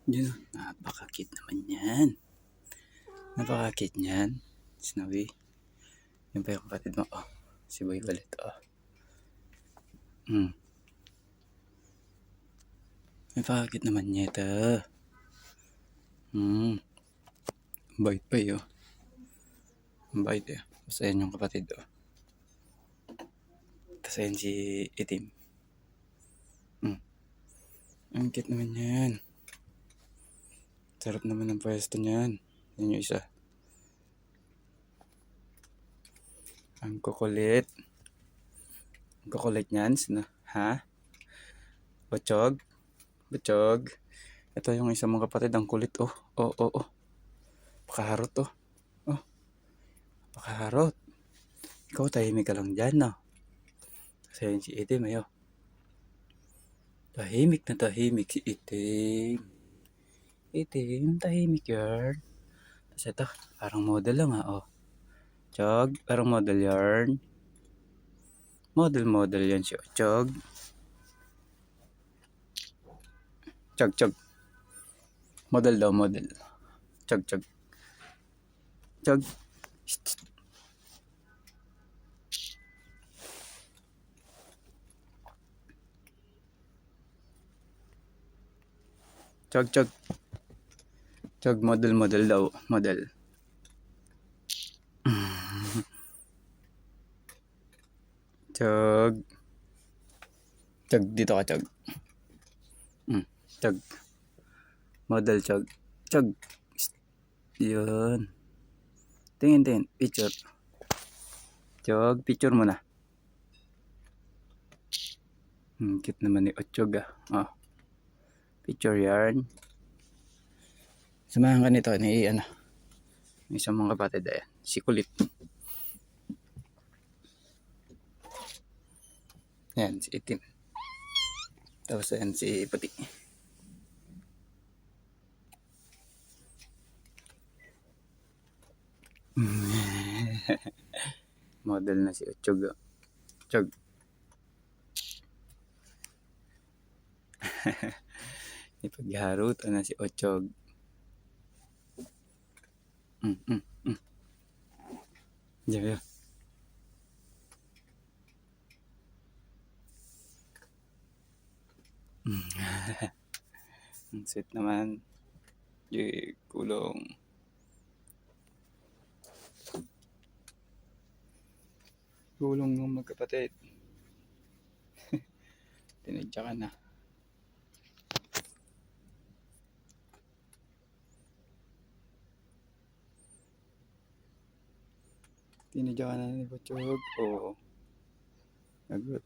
Yun, napaka-cute naman yan. Napaka-cute niyan. Snowy. Yan pa yung kapatid mo. Oh, si Boy ulit. Oh. Napaka-cute naman niya ito. Bait pa eh. Oh. Bait eh. Tapos ayan yung kapatid. Oh. Tapos ayan si Itim. Ang cute naman yan. Sarap naman ng pwesto niyan. Yan yung isa. Ang kukulit. Ang kukulit niyan. Sino? Ha? Bachog? Bachog? Ito yung isa mong kapatid. Ang kulit. Oh. Oh, oh, oh. Pakaharot oh. Oh. Pakaharot. Ikaw tahimik ka lang dyan no. Kasi yun si Itim ayo. Tahimik na tahimik si Itim. Itim, tahimik yarn. Tapos ito, parang model lang ha. Oh. Chog, parang model yarn. Model yan si Chog. Chog, chog. Model daw, model. Chog, chog. Chog. Chog, chog. Chog, model daw. Model. Chog. Chog, dito ka, Chog. Chog. Model, Chog. Chog. Yun. Tingin. Picture. Chog, picture mo na. Cute naman ni Ochog ah. Oh. Picture yarn. Samahan ka nito ni ano. May isang mga kapatid ayan. Si Kulit. Ayan, si Itim. Tapos ayan si Puti. Model na si Ochog. Ochog. Ipagharutan na si Ochog. Diyan. Ang sweet naman. Kulong. Kulong ng magkapatid. Tinadya ka na. Tinadya ka na ni Bachog. Oo. Nagot.